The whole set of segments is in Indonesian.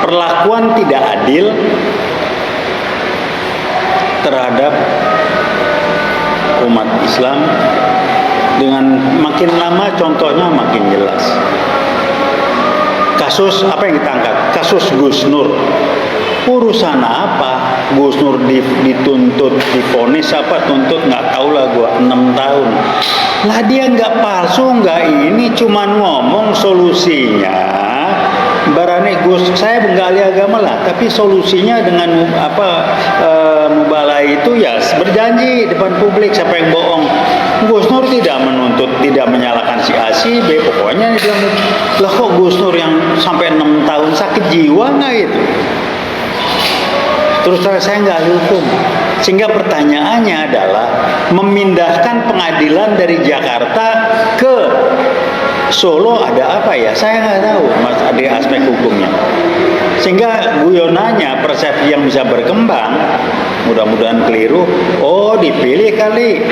perlakuan tidak adil terhadap umat Islam. Dengan makin lama contohnya makin jelas. Kasus apa yang kita angkat? Kasus Gus Nur. Urusan apa? Gus Nur dituntut, divonis apa? Tuntut nggak tahu lah gua 6 tahun. Lah dia nggak palsu, nggak ini, cuman ngomong solusinya. Barane Gus, saya nggak ahli agama lah, tapi solusinya dengan mubalah itu ya berjanji depan publik. Siapa yang bohong? Gus Nur tidak menuntut, tidak menyalahkan si A si B, pokoknya dia bilang, lah kok Gus Nur yang sampai 6 tahun sakit jiwa nggak itu? Terus saya nggak ahli hukum, sehingga pertanyaannya adalah memindahkan pengadilan dari Jakarta ke Solo ada apa ya? Saya nggak tahu mas, ada aspek hukumnya. Sehingga guyonannya persepsi yang bisa berkembang, mudah-mudahan keliru. Oh, dipilih kali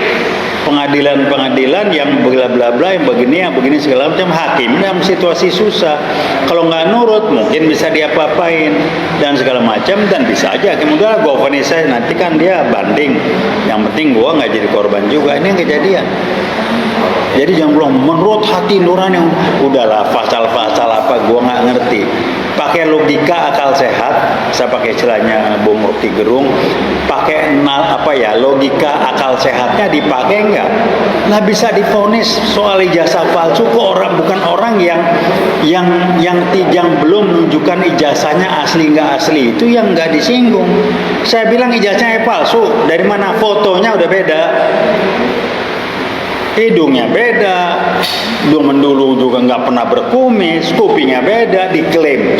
pengadilan-pengadilan yang bla bla bla, yang begini segala macam. Hakim dalam situasi susah, kalau nggak nurut mungkin bisa diapa-apain dan segala macam, dan bisa aja kemudian gua vonis saya, nanti kan dia banding, yang penting gua nggak jadi korban juga. Ini yang kejadian. Jadi jangan bilang menurut hati nurani, udahlah pasal-pasal apa gua nggak ngerti. Pakai logika akal sehat, saya pakai istilahnya Bung Rocky Gerung, pakai logika akal sehatnya dipakai enggak? Nah bisa divonis soal ijazah palsu ke orang, bukan orang yang belum menunjukkan ijazahnya asli nggak asli, itu yang nggak disinggung. Saya bilang ijazahnya palsu, dari mana? Fotonya udah beda, hidungnya beda, dulu juga nggak pernah berkumis, kupingnya beda, diklaim.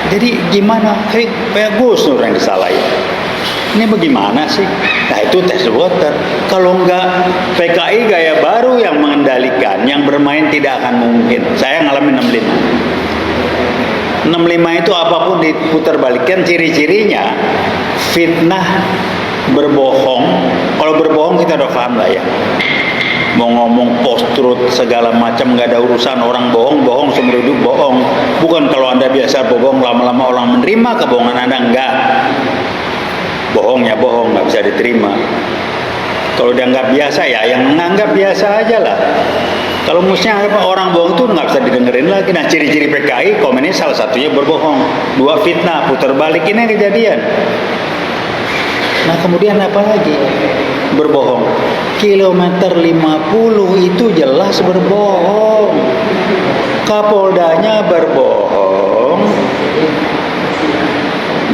Jadi gimana? Kayak Gus Nur yang disalahin. Ini bagaimana sih? Nah itu tes water. Kalau nggak PKI gaya baru yang mengendalikan, yang bermain tidak akan mungkin. Saya ngalamin 65. 65 itu apapun diputar balikan, ciri-cirinya fitnah, berbohong. Kalau berbohong kita udah paham lah ya. Mau ngomong post-truth segala macam, nggak ada urusan. Orang bohong seumur hidup bohong. Bukan kalau Anda biasa bohong, lama-lama orang menerima kebohongan Anda, enggak. Bohongnya bohong, nggak bisa diterima. Kalau dianggap biasa ya, yang menganggap biasa aja lah. Kalau mestinya orang bohong itu nggak bisa didengerin lagi. Nah ciri-ciri PKI, komunis salah satunya berbohong. 2 fitnah, putar balik, ini kejadian. Nah kemudian apa lagi? Berbohong. Kilometer 50 itu jelas berbohong. Kapoldanya berbohong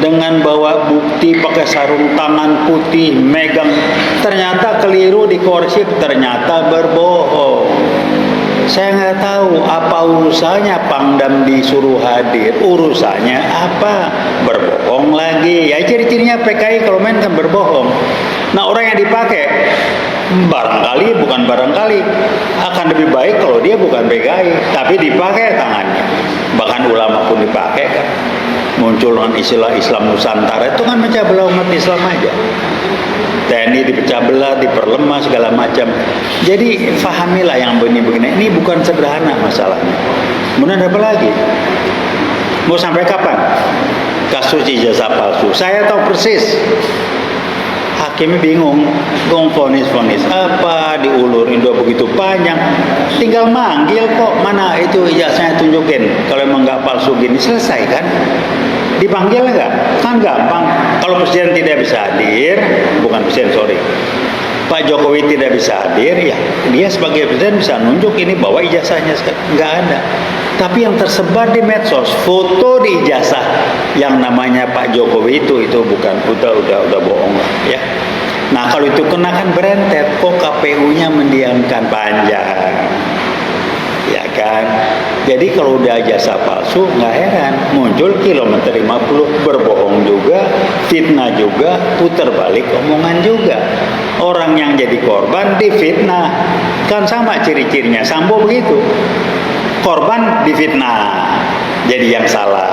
dengan bawa bukti pakai sarung tangan putih, megang, ternyata keliru, dikoreksi, ternyata berbohong. Saya nggak tahu apa urusannya Pangdam disuruh hadir, urusannya apa? Berbohong lagi. Ya ciri-cirinya PKI kalau main kan berbohong. Nah orang yang dipakai bukan barangkali akan lebih baik kalau dia bukan PKI tapi dipakai tangannya. Bahkan ulama pun dipakai kan. Muncul dengan istilah Islam Nusantara, itu kan pecah belah umat Islam aja. TNI dipecah belah, diperlemah segala macam. Jadi fahamilah yang begini-begini. Ini bukan sederhana masalahnya. Kemudian apa lagi? Mau sampai kapan kasus ijazah palsu? Saya tahu persis. Hakimnya bingung, vonis apa, diulurin udah begitu panjang, tinggal manggil kok, mana itu ijazahnya tunjukin, kalau emang nggak palsu gini, selesai kan? Dipanggil nggak? Kan gampang. Kalau presiden tidak bisa hadir, bukan presiden, sorry, Pak Jokowi tidak bisa hadir, ya dia sebagai presiden bisa nunjuk ini bahwa ijazahnya nggak ada. Tapi yang tersebar di medsos, foto di ijazah yang namanya Pak Jokowi itu bukan, udah bohong ya. Nah kalau itu kenakan berentet, kok KPU-nya mendiamkan, panjang, ya kan? Jadi kalau udah ijazah palsu, nggak heran muncul kilometer 50, berbohong juga, fitnah juga, putar balik omongan juga. Orang yang jadi korban difitnah, kan sama ciri-cirinya. Sambo begitu. Korban difitnah, jadi yang salah.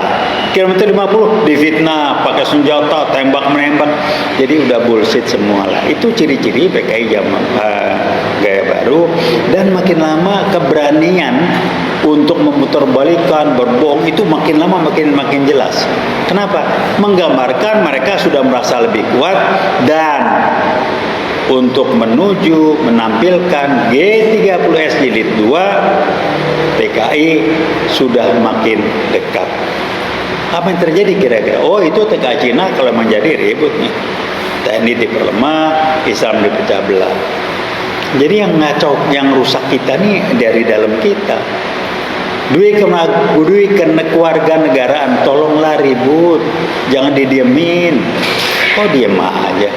Kilometer 50 difitnah, pakai senjata, tembak-menembak, jadi udah bullshit semua lah. Itu ciri-ciri PKI zaman gaya baru, dan makin lama keberanian untuk memutarbalikkan, berbohong itu makin lama makin jelas. Kenapa? Menggambarkan mereka sudah merasa lebih kuat, dan untuk menampilkan G30S jilid 2, PKI sudah makin dekat. Apa yang terjadi kira-kira? Oh, itu teka Cina kalau menjadi ribut nih. TNI diperlemah, Islam dipecah belah. Jadi yang ngacau, yang rusak kita nih dari dalam kita. Dui keluarga negaraan, tolonglah ribut, jangan didiemin. Oh, diem aja.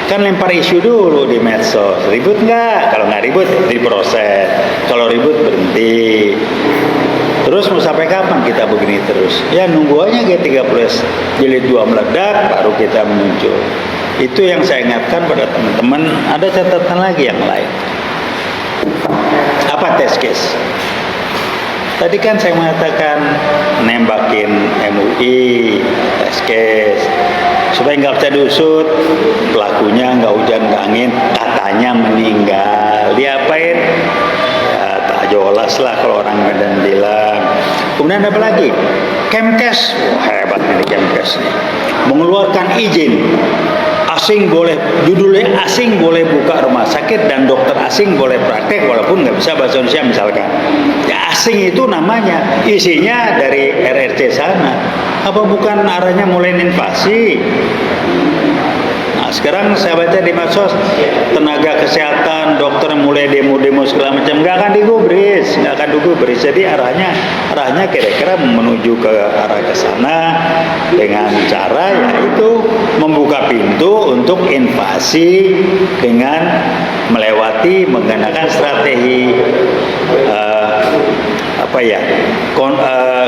Kan lempar isu dulu di medsos. Ribut nggak? Kalau nggak ribut, diproses. Kalau ribut, berhenti. Terus mau sampai kapan kita begini terus? Ya nunggu aja G30S jilid 2 meledak, baru kita muncul. Itu yang saya ingatkan pada teman-teman. Ada catatan lagi yang lain. Apa test case? Tadi kan saya mengatakan nembakin MUI, test case. Supaya nggak bisa diusut, pelakunya nggak hujan nggak angin, katanya meninggal. Diapain? Ya, tak jelas lah kalau orang Medan bilang. Kemudian apa lagi? Kemkes, hebat ini Kemkes nih, mengeluarkan izin. Asing boleh, judulnya asing boleh buka rumah sakit dan dokter asing boleh praktek walaupun nggak bisa bahasa Indonesia misalkan. Ya asing itu namanya, isinya dari RRC sana. Apa bukan arahnya mulai invasi? Nah sekarang saya baca di medsos, tenaga kesehatan, dokter mulai demo-demo segala macam, nggak akan digubris. Jadi arahnya kira-kira menuju ke arah ke sana dengan cara yaitu membuka pintu untuk invasi dengan menggunakan strategi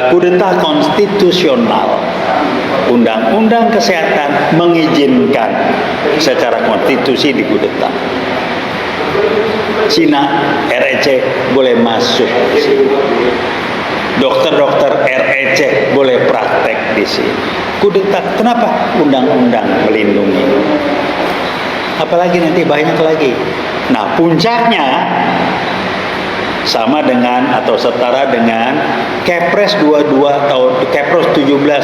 kudeta konstitusional. Undang-undang kesehatan mengizinkan secara konstitusi dikudeta. Cina REC boleh masuk di sini. Dokter-dokter REC boleh praktek di sini. Kudeta, kenapa? Undang-undang melindungi. Apalagi nanti banyak lagi. Nah, puncaknya sama dengan atau setara dengan Kepres 17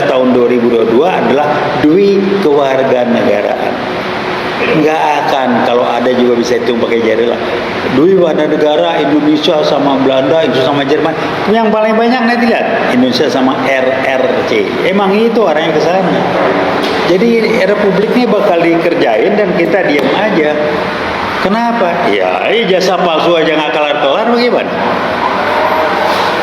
tahun 2022 adalah dui kewarganegaraan. Nggak akan, kalau ada juga bisa hitung pakai jari lah. Dui warga negara Indonesia sama Belanda, itu sama Jerman. Yang paling banyak nanti lihat Indonesia sama RRC. Emang itu arahnya ke sana. Jadi republik ini bakal dikerjain dan kita diam aja. Kenapa? Ya, jasa palsu aja nggak kelar-kelar bagaimana?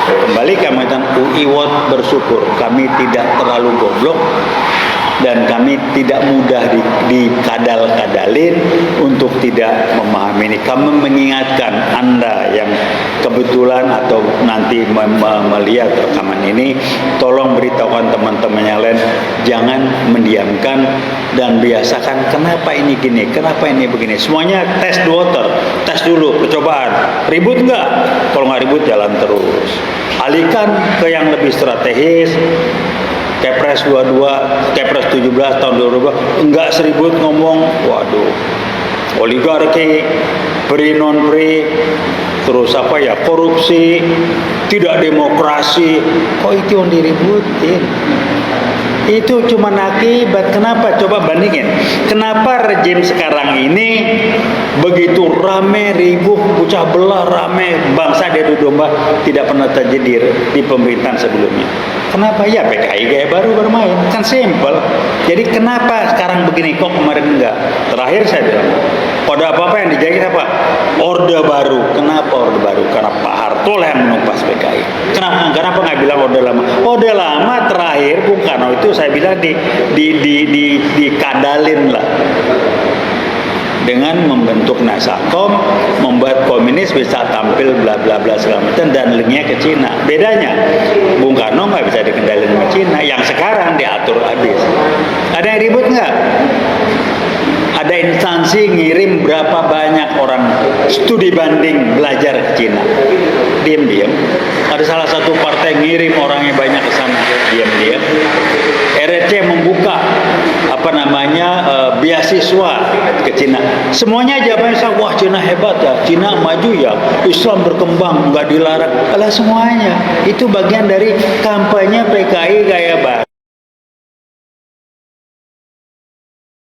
Kembali kami UI World bersyukur kami tidak terlalu goblok dan kami tidak mudah dikadal-kadalin untuk tidak memahami ini. Kami mengingatkan Anda yang kebetulan atau nanti melihat rekaman ini, tolong beritahukan teman-teman yang lain, jangan mendiamkan dan biasakan kenapa ini gini, kenapa ini begini. Semuanya tes the water, tes dulu, percobaan. Ribut nggak? Kalau nggak ribut jalan terus. Alihkan ke yang lebih strategis. Kepres 17 tahun 2022 enggak seribut ngomong, waduh, oligarki, pri non pri, terus korupsi, tidak demokrasi, kok itu yang diributin? Itu cuma akibat. Kenapa? Coba bandingin. Kenapa rejim sekarang ini begitu rame, ribuh, pecah belah, rame, bangsa diadu domba, tidak pernah terjadi di pemerintahan sebelumnya. Kenapa? Ya PKI gaya baru bermain. Kan simpel. Jadi kenapa sekarang begini, kok kemarin enggak? Terakhir saya bilang, pada apa-apa yang dijahit apa? Orde Baru. Kenapa Orde Baru? Karena Pak Harto lah yang menumpas PKI. Kenapa nggak bilang Orde Lama? Orde Lama terakhir Bung Karno itu saya bilang dikadalin lah dengan membentuk Nasakom, membuat komunis bisa tampil bla bla bla segala macam dan linknya ke Cina. Bedanya Bung Karno nggak bisa dikendalin sama Cina, yang sekarang diatur habis. Ada yang ribut nggak? Ada instansi ngirim berapa banyak orang studi banding belajar ke Cina. Diam-diam. Ada salah satu partai ngirim orangnya banyak ke sana. Diam-diam. RRC membuka beasiswa ke Cina. Semuanya jawabannya sama, wah Cina hebat ya, Cina maju ya, Islam berkembang, nggak dilarang. Alah semuanya. Itu bagian dari kampanye PKI gaya baru.